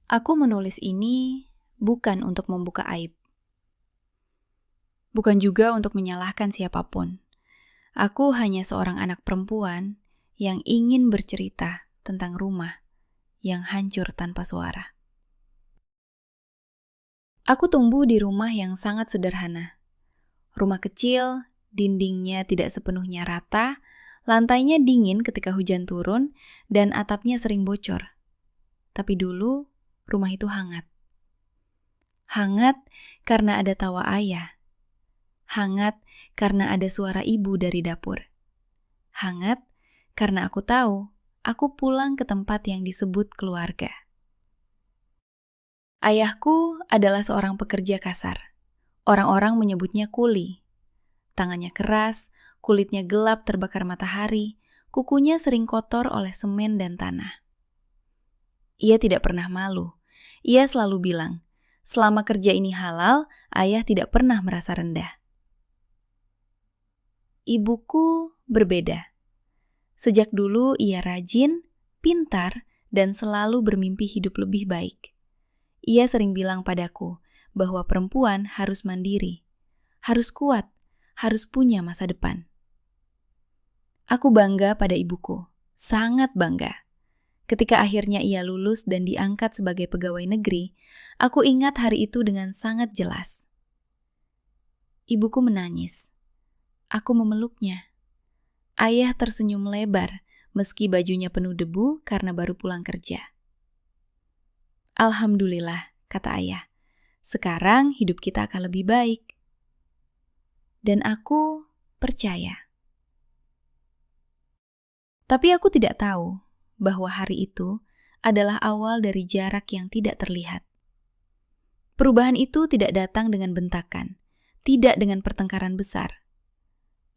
Aku menulis ini bukan untuk membuka aib. Bukan juga untuk menyalahkan siapapun. Aku hanya seorang anak perempuan yang ingin bercerita tentang rumah yang hancur tanpa suara. Aku tumbuh di rumah yang sangat sederhana. Rumah kecil, dindingnya tidak sepenuhnya rata, lantainya dingin ketika hujan turun, dan atapnya sering bocor. Tapi dulu, rumah itu hangat. Hangat karena ada tawa ayah. Hangat karena ada suara ibu dari dapur. Hangat karena aku tahu aku pulang ke tempat yang disebut keluarga. Ayahku adalah seorang pekerja kasar. Orang-orang menyebutnya kuli. Tangannya keras, kulitnya gelap terbakar matahari, kukunya sering kotor oleh semen dan tanah. Ia tidak pernah malu. Ia selalu bilang, selama kerja ini halal, ayah tidak pernah merasa rendah. Ibuku berbeda. Sejak dulu ia rajin, pintar, dan selalu bermimpi hidup lebih baik. Ia sering bilang padaku bahwa perempuan harus mandiri, harus kuat, harus punya masa depan. Aku bangga pada ibuku, sangat bangga. Ketika akhirnya ia lulus dan diangkat sebagai pegawai negeri, aku ingat hari itu dengan sangat jelas. Ibuku menangis. Aku memeluknya. Ayah tersenyum lebar meski bajunya penuh debu karena baru pulang kerja. Alhamdulillah, kata ayah. Sekarang hidup kita akan lebih baik. Dan aku percaya. Tapi aku tidak tahu bahwa hari itu adalah awal dari jarak yang tidak terlihat. Perubahan itu tidak datang dengan bentakan, tidak dengan pertengkaran besar.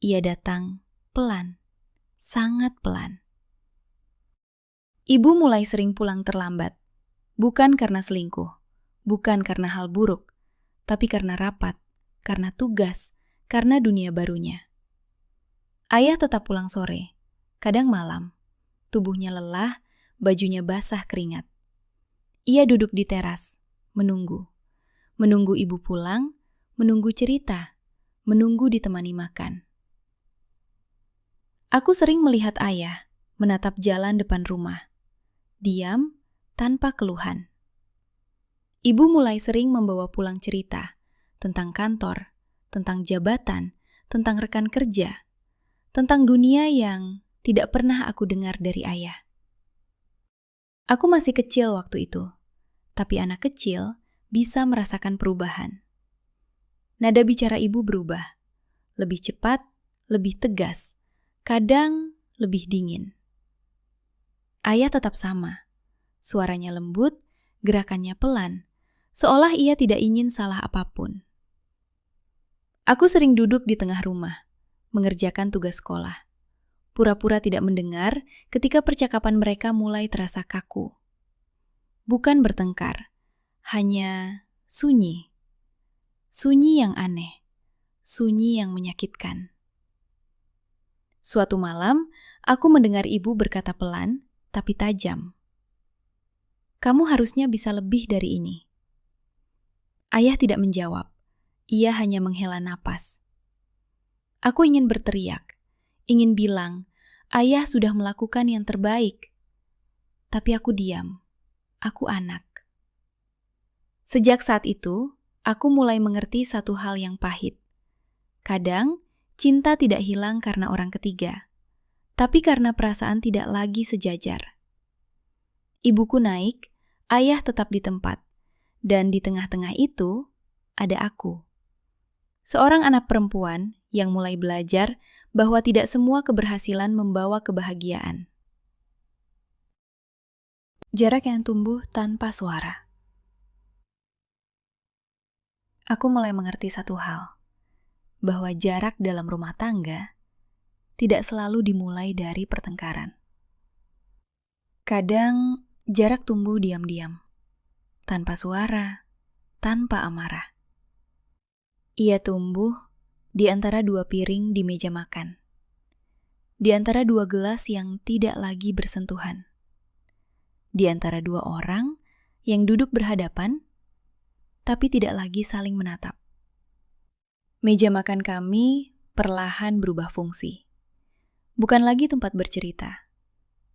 Ia datang pelan, sangat pelan. Ibu mulai sering pulang terlambat, bukan karena selingkuh, bukan karena hal buruk, tapi karena rapat, karena tugas, karena dunia barunya. Ayah tetap pulang sore, kadang malam. Tubuhnya lelah, bajunya basah keringat. Ia duduk di teras, menunggu. Menunggu ibu pulang, menunggu cerita, menunggu ditemani makan. Aku sering melihat ayah menatap jalan depan rumah. Diam, tanpa keluhan. Ibu mulai sering membawa pulang cerita tentang kantor, tentang jabatan, tentang rekan kerja, tentang dunia yang tidak pernah aku dengar dari ayah. Aku masih kecil waktu itu, tapi anak kecil bisa merasakan perubahan. Nada bicara ibu berubah, lebih cepat, lebih tegas, kadang lebih dingin. Ayah tetap sama, suaranya lembut, gerakannya pelan, seolah ia tidak ingin salah apapun. Aku sering duduk di tengah rumah, mengerjakan tugas sekolah. Pura-pura tidak mendengar ketika percakapan mereka mulai terasa kaku. Bukan bertengkar, hanya sunyi. Sunyi yang aneh, sunyi yang menyakitkan. Suatu malam, aku mendengar ibu berkata pelan, tapi tajam. Kamu harusnya bisa lebih dari ini. Ayah tidak menjawab, ia hanya menghela napas. Aku ingin berteriak. Ingin bilang, ayah sudah melakukan yang terbaik. Tapi aku diam. Aku anak. Sejak saat itu, aku mulai mengerti satu hal yang pahit. Kadang, cinta tidak hilang karena orang ketiga, tapi karena perasaan tidak lagi sejajar. Ibuku naik, ayah tetap di tempat, dan di tengah-tengah itu, ada aku. Seorang anak perempuan yang mulai belajar bahwa tidak semua keberhasilan membawa kebahagiaan. Jarak yang tumbuh tanpa suara. Aku mulai mengerti satu hal, bahwa jarak dalam rumah tangga tidak selalu dimulai dari pertengkaran. Kadang jarak tumbuh diam-diam, tanpa suara, tanpa amarah. Ia tumbuh di antara dua piring di meja makan, di antara dua gelas yang tidak lagi bersentuhan, di antara dua orang yang duduk berhadapan, tapi tidak lagi saling menatap. Meja makan kami perlahan berubah fungsi. Bukan lagi tempat bercerita,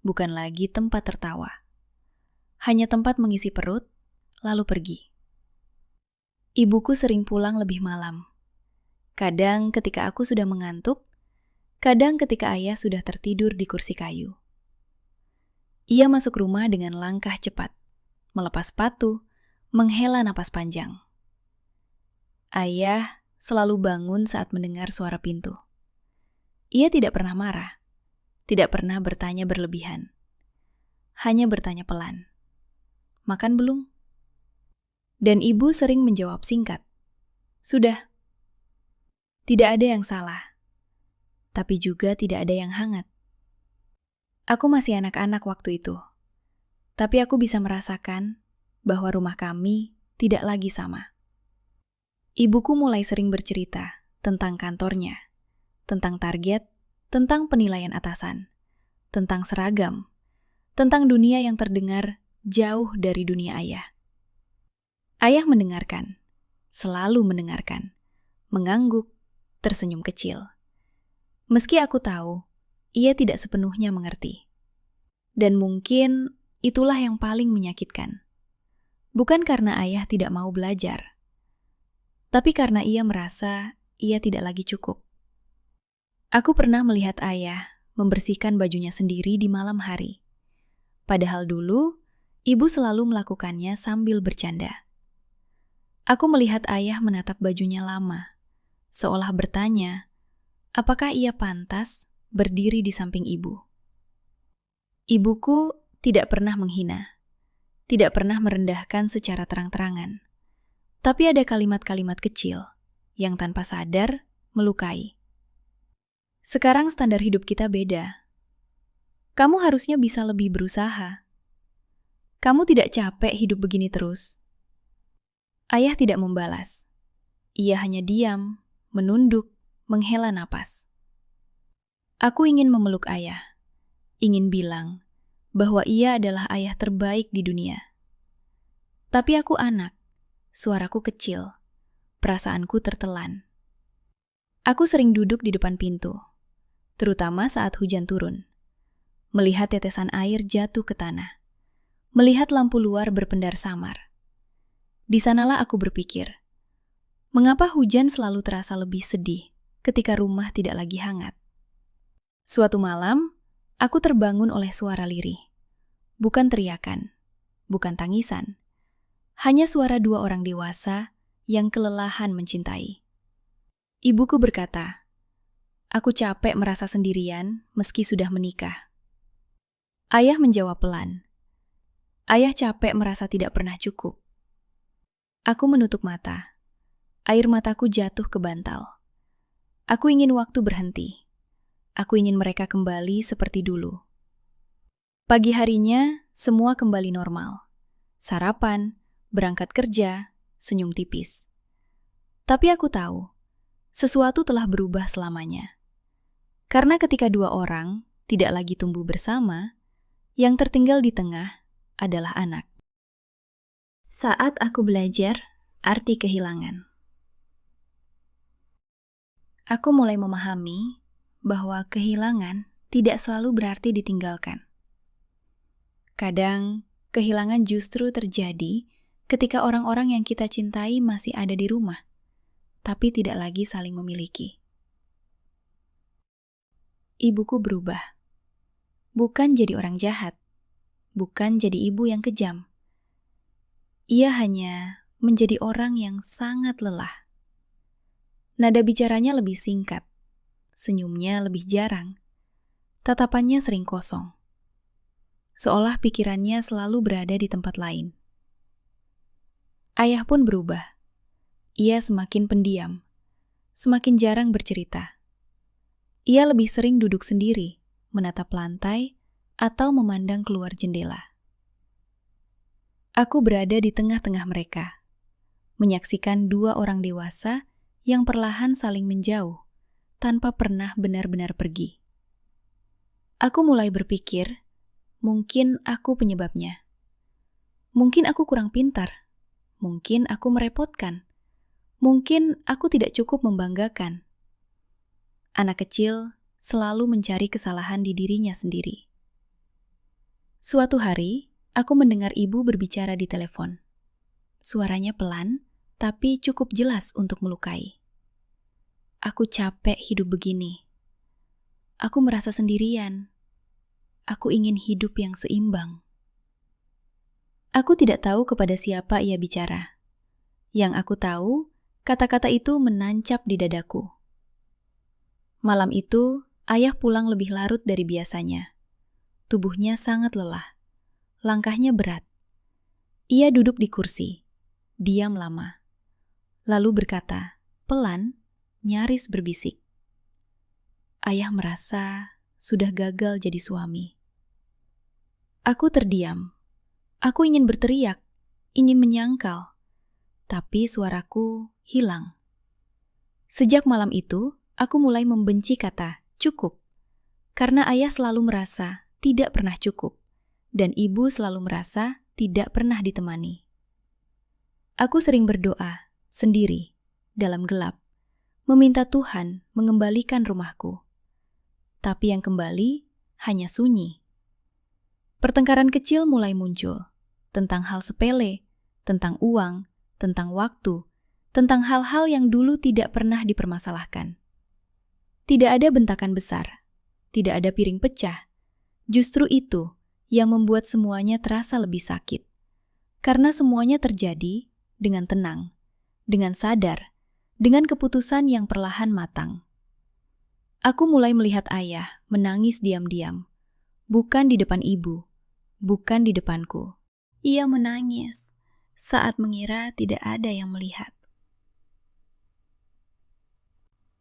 bukan lagi tempat tertawa. Hanya tempat mengisi perut, lalu pergi. Ibuku sering pulang lebih malam. Kadang ketika aku sudah mengantuk, kadang ketika ayah sudah tertidur di kursi kayu. Ia masuk rumah dengan langkah cepat, melepas sepatu, menghela napas panjang. Ayah selalu bangun saat mendengar suara pintu. Ia tidak pernah marah, tidak pernah bertanya berlebihan. Hanya bertanya pelan. Makan belum? Dan ibu sering menjawab singkat. Sudah. Tidak ada yang salah, tapi juga tidak ada yang hangat. Aku masih anak-anak waktu itu, tapi aku bisa merasakan bahwa rumah kami tidak lagi sama. Ibuku mulai sering bercerita tentang kantornya, tentang target, tentang penilaian atasan, tentang seragam, tentang dunia yang terdengar jauh dari dunia ayah. Ayah mendengarkan, selalu mendengarkan, mengangguk, tersenyum kecil. Meski aku tahu, ia tidak sepenuhnya mengerti. Dan mungkin itulah yang paling menyakitkan. Bukan karena ayah tidak mau belajar, tapi karena ia merasa ia tidak lagi cukup. Aku pernah melihat ayah membersihkan bajunya sendiri di malam hari. Padahal dulu, ibu selalu melakukannya sambil bercanda. Aku melihat ayah menatap bajunya lama, seolah bertanya, apakah ia pantas berdiri di samping ibu. Ibuku tidak pernah menghina, tidak pernah merendahkan secara terang-terangan. Tapi ada kalimat-kalimat kecil yang tanpa sadar melukai. Sekarang standar hidup kita beda. Kamu harusnya bisa lebih berusaha. Kamu tidak capek hidup begini terus. Ayah tidak membalas. Ia hanya diam, menunduk, menghela napas. Aku ingin memeluk ayah. Ingin bilang bahwa ia adalah ayah terbaik di dunia. Tapi aku anak, suaraku kecil, perasaanku tertelan. Aku sering duduk di depan pintu, terutama saat hujan turun, melihat tetesan air jatuh ke tanah, melihat lampu luar berpendar samar. Di sanalah aku berpikir, mengapa hujan selalu terasa lebih sedih ketika rumah tidak lagi hangat? Suatu malam, aku terbangun oleh suara lirih. Bukan teriakan, bukan tangisan. Hanya suara dua orang dewasa yang kelelahan mencintai. Ibuku berkata, aku capek merasa sendirian meski sudah menikah. Ayah menjawab pelan. Ayah capek merasa tidak pernah cukup. Aku menutup mata. Air mataku jatuh ke bantal. Aku ingin waktu berhenti. Aku ingin mereka kembali seperti dulu. Pagi harinya, semua kembali normal. Sarapan, berangkat kerja, senyum tipis. Tapi aku tahu, sesuatu telah berubah selamanya. Karena ketika dua orang tidak lagi tumbuh bersama, yang tertinggal di tengah adalah anak. Saat aku belajar arti kehilangan, aku mulai memahami bahwa kehilangan tidak selalu berarti ditinggalkan. Kadang, kehilangan justru terjadi ketika orang-orang yang kita cintai masih ada di rumah, tapi tidak lagi saling memiliki. Ibuku berubah. Bukan jadi orang jahat, bukan jadi ibu yang kejam. Ia hanya menjadi orang yang sangat lelah. Nada bicaranya lebih singkat, senyumnya lebih jarang, tatapannya sering kosong. Seolah pikirannya selalu berada di tempat lain. Ayah pun berubah. Ia semakin pendiam, semakin jarang bercerita. Ia lebih sering duduk sendiri, menatap lantai, atau memandang keluar jendela. Aku berada di tengah-tengah mereka, menyaksikan dua orang dewasa yang perlahan saling menjauh, tanpa pernah benar-benar pergi. Aku mulai berpikir, mungkin aku penyebabnya. Mungkin aku kurang pintar. Mungkin aku merepotkan. Mungkin aku tidak cukup membanggakan. Anak kecil selalu mencari kesalahan di dirinya sendiri. Suatu hari, aku mendengar ibu berbicara di telepon. Suaranya pelan, tapi cukup jelas untuk melukai. Aku capek hidup begini. Aku merasa sendirian. Aku ingin hidup yang seimbang. Aku tidak tahu kepada siapa ia bicara. Yang aku tahu, kata-kata itu menancap di dadaku. Malam itu, ayah pulang lebih larut dari biasanya. Tubuhnya sangat lelah. Langkahnya berat. Ia duduk di kursi. Diam lama. Lalu berkata, pelan, nyaris berbisik. Ayah merasa sudah gagal jadi suami. Aku terdiam. Aku ingin berteriak, ingin menyangkal. Tapi suaraku hilang. Sejak malam itu, aku mulai membenci kata cukup. Karena ayah selalu merasa tidak pernah cukup. Dan ibu selalu merasa tidak pernah ditemani. Aku sering berdoa, sendiri, dalam gelap, meminta Tuhan mengembalikan rumahku. Tapi yang kembali hanya sunyi. Pertengkaran kecil mulai muncul, tentang hal sepele, tentang uang, tentang waktu, tentang hal-hal yang dulu tidak pernah dipermasalahkan. Tidak ada bentakan besar, tidak ada piring pecah. Justru itu yang membuat semuanya terasa lebih sakit. Karena semuanya terjadi dengan tenang, dengan sadar, dengan keputusan yang perlahan matang. Aku mulai melihat ayah menangis diam-diam. Bukan di depan ibu, bukan di depanku. Ia menangis saat mengira tidak ada yang melihat.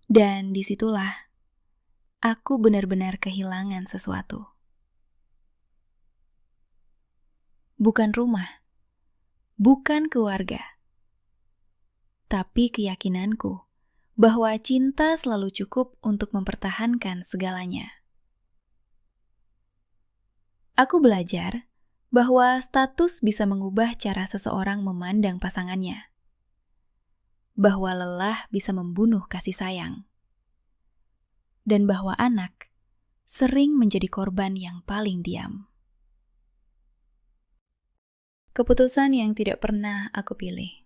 Dan disitulah aku benar-benar kehilangan sesuatu. Bukan rumah, bukan keluarga, tapi keyakinanku bahwa cinta selalu cukup untuk mempertahankan segalanya. Aku belajar bahwa status bisa mengubah cara seseorang memandang pasangannya. Bahwa lelah bisa membunuh kasih sayang. Dan bahwa anak sering menjadi korban yang paling diam. Keputusan yang tidak pernah aku pilih.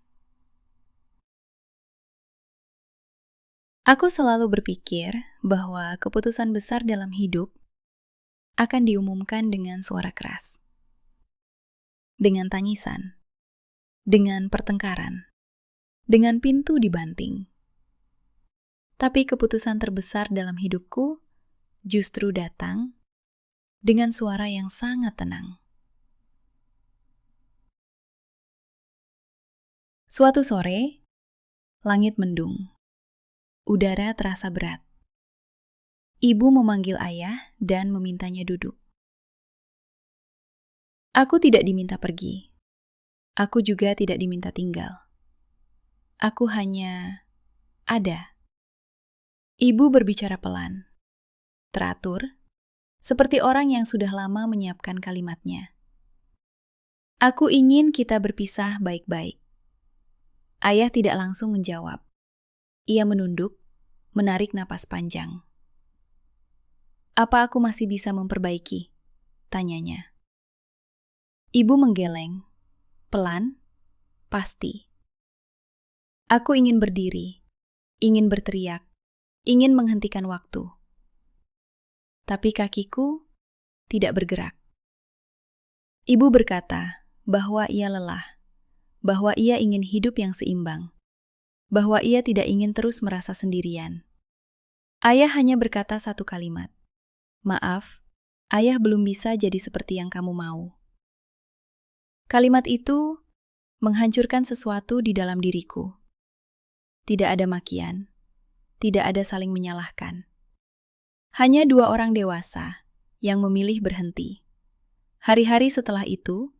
Aku selalu berpikir bahwa keputusan besar dalam hidup akan diumumkan dengan suara keras, dengan tangisan, dengan pertengkaran, dengan pintu dibanting. Tapi keputusan terbesar dalam hidupku justru datang dengan suara yang sangat tenang. Suatu sore, langit mendung, udara terasa berat. Ibu memanggil ayah dan memintanya duduk. Aku tidak diminta pergi. Aku juga tidak diminta tinggal. Aku hanya ada. Ibu berbicara pelan, teratur, seperti orang yang sudah lama menyiapkan kalimatnya. Aku ingin kita berpisah baik-baik. Ayah tidak langsung menjawab. Ia menunduk, menarik napas panjang. Apa aku masih bisa memperbaiki? Tanyanya. Ibu menggeleng, pelan, pasti. Aku ingin berdiri, ingin berteriak, ingin menghentikan waktu. Tapi kakiku tidak bergerak. Ibu berkata bahwa ia lelah, bahwa ia ingin hidup yang seimbang, bahwa ia tidak ingin terus merasa sendirian. Ayah hanya berkata satu kalimat. Maaf, ayah belum bisa jadi seperti yang kamu mau. Kalimat itu menghancurkan sesuatu di dalam diriku. Tidak ada makian, tidak ada saling menyalahkan. Hanya dua orang dewasa yang memilih berhenti. Hari-hari setelah itu,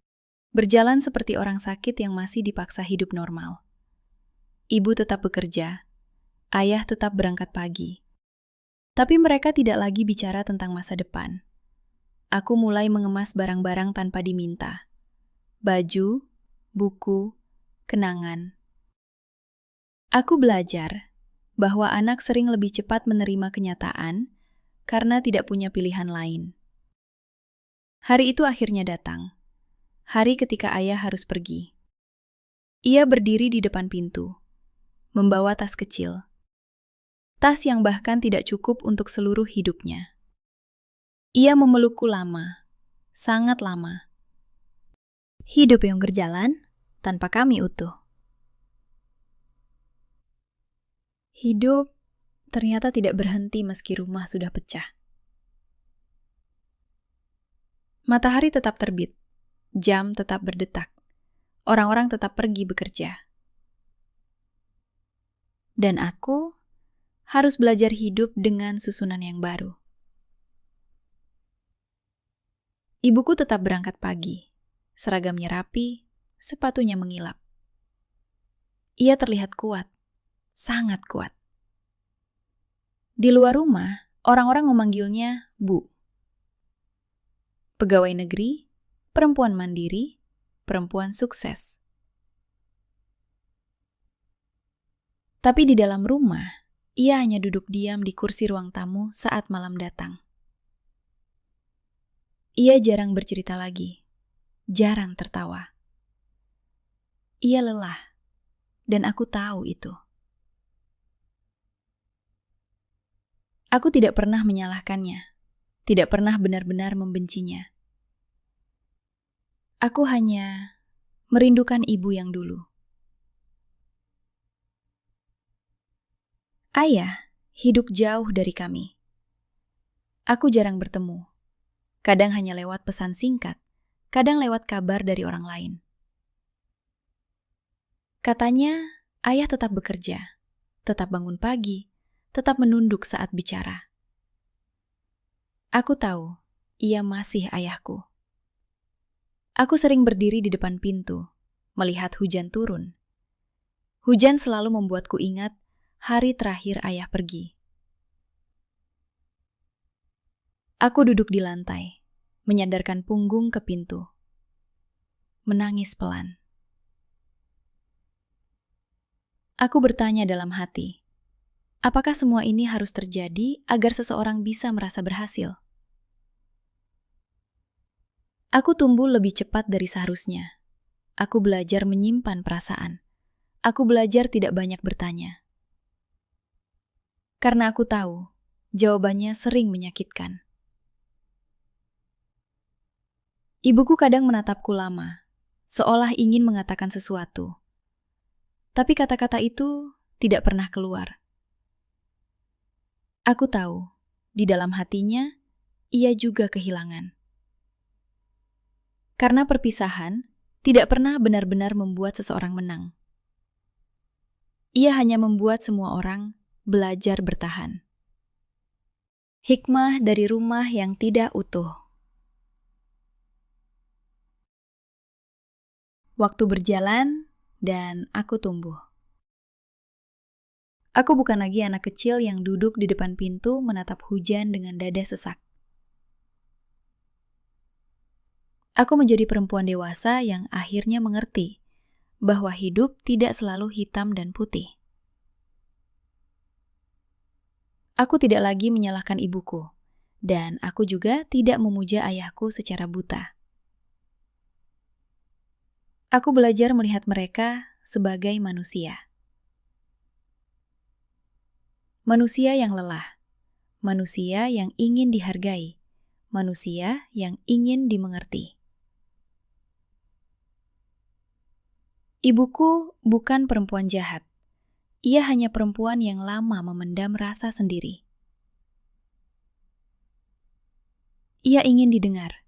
berjalan seperti orang sakit yang masih dipaksa hidup normal. Ibu tetap bekerja, ayah tetap berangkat pagi. Tapi mereka tidak lagi bicara tentang masa depan. Aku mulai mengemas barang-barang tanpa diminta. baju, buku, kenangan. Aku belajar bahwa anak sering lebih cepat menerima kenyataan karena tidak punya pilihan lain. Hari itu akhirnya datang. Hari ketika ayah harus pergi. Ia berdiri di depan pintu, membawa tas kecil. Tas yang bahkan tidak cukup untuk seluruh hidupnya. Ia memelukku lama, sangat lama. Hidup yang berjalan tanpa kami utuh. Hidup ternyata tidak berhenti meski rumah sudah pecah. Matahari tetap terbit, jam tetap berdetak, orang-orang tetap pergi bekerja. Dan aku harus belajar hidup dengan susunan yang baru. Ibuku tetap berangkat pagi, seragamnya rapi, sepatunya mengilap. Ia terlihat kuat, sangat kuat. Di luar rumah, orang-orang memanggilnya Bu. Pegawai negeri, perempuan mandiri, perempuan sukses. Tapi di dalam rumah, ia hanya duduk diam di kursi ruang tamu saat malam datang. Ia jarang bercerita lagi, jarang tertawa. Ia lelah, dan aku tahu itu. Aku tidak pernah menyalahkannya, tidak pernah benar-benar membencinya. Aku hanya merindukan ibu yang dulu. Ayah hidup jauh dari kami. Aku jarang bertemu. Kadang hanya lewat pesan singkat, kadang lewat kabar dari orang lain. Katanya, ayah tetap bekerja, tetap bangun pagi, tetap menunduk saat bicara. Aku tahu, ia masih ayahku. Aku sering berdiri di depan pintu, melihat hujan turun. Hujan selalu membuatku ingat hari terakhir ayah pergi. Aku duduk di lantai, menyandarkan punggung ke pintu. Menangis pelan. Aku bertanya dalam hati, apakah semua ini harus terjadi agar seseorang bisa merasa berhasil? Aku tumbuh lebih cepat dari seharusnya. Aku belajar menyimpan perasaan. Aku belajar tidak banyak bertanya. Karena aku tahu, jawabannya sering menyakitkan. Ibuku kadang menatapku lama, seolah ingin mengatakan sesuatu. Tapi kata-kata itu tidak pernah keluar. Aku tahu, di dalam hatinya, ia juga kehilangan. Karena perpisahan tidak pernah benar-benar membuat seseorang menang. Ia hanya membuat semua orang belajar bertahan. Hikmah dari rumah yang tidak utuh. Waktu berjalan, dan aku tumbuh. Aku bukan lagi anak kecil yang duduk di depan pintu menatap hujan dengan dada sesak. Aku menjadi perempuan dewasa yang akhirnya mengerti bahwa hidup tidak selalu hitam dan putih. Aku tidak lagi menyalahkan ibuku, dan aku juga tidak memuja ayahku secara buta. Aku belajar melihat mereka sebagai manusia. Manusia yang lelah, manusia yang ingin dihargai, manusia yang ingin dimengerti. Ibuku bukan perempuan jahat. Ia hanya perempuan yang lama memendam rasa sendiri. Ia ingin didengar,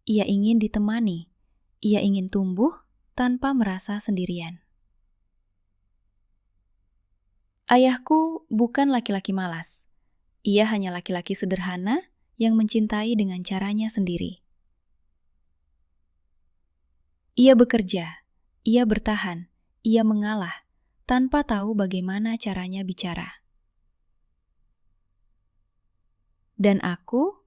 ia ingin ditemani, ia ingin tumbuh tanpa merasa sendirian. Ayahku bukan laki-laki malas. Ia hanya laki-laki sederhana yang mencintai dengan caranya sendiri. Ia bekerja, ia bertahan, ia mengalah, tanpa tahu bagaimana caranya bicara. Dan aku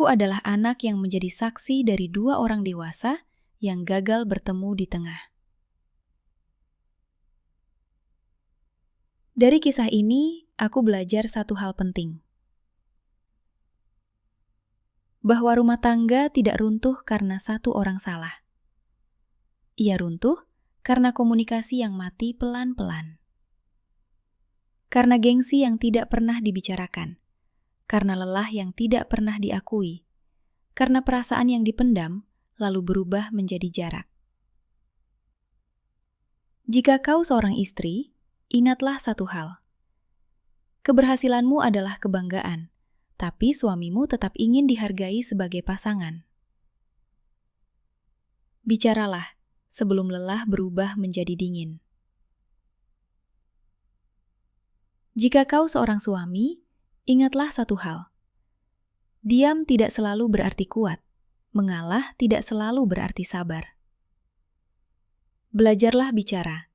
adalah anak yang menjadi saksi dari dua orang dewasa yang gagal bertemu di tengah. Dari kisah ini, aku belajar satu hal penting. Bahwa rumah tangga tidak runtuh karena satu orang salah. Ia runtuh karena komunikasi yang mati pelan-pelan. Karena gengsi yang tidak pernah dibicarakan. Karena lelah yang tidak pernah diakui. Karena perasaan yang dipendam, lalu berubah menjadi jarak. Jika kau seorang istri, ingatlah satu hal. Keberhasilanmu adalah kebanggaan, tapi suamimu tetap ingin dihargai sebagai pasangan. Bicaralah sebelum lelah berubah menjadi dingin. Jika kau seorang suami, ingatlah satu hal. Diam tidak selalu berarti kuat, mengalah tidak selalu berarti sabar. Belajarlah bicara,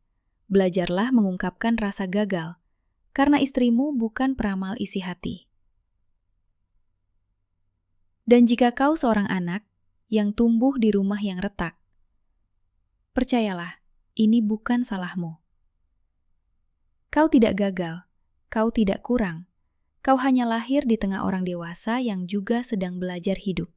belajarlah mengungkapkan rasa gagal, karena istrimu bukan peramal isi hati. Dan jika kau seorang anak yang tumbuh di rumah yang retak, percayalah, ini bukan salahmu. Kau tidak gagal, kau tidak kurang, kau hanya lahir di tengah orang dewasa yang juga sedang belajar hidup.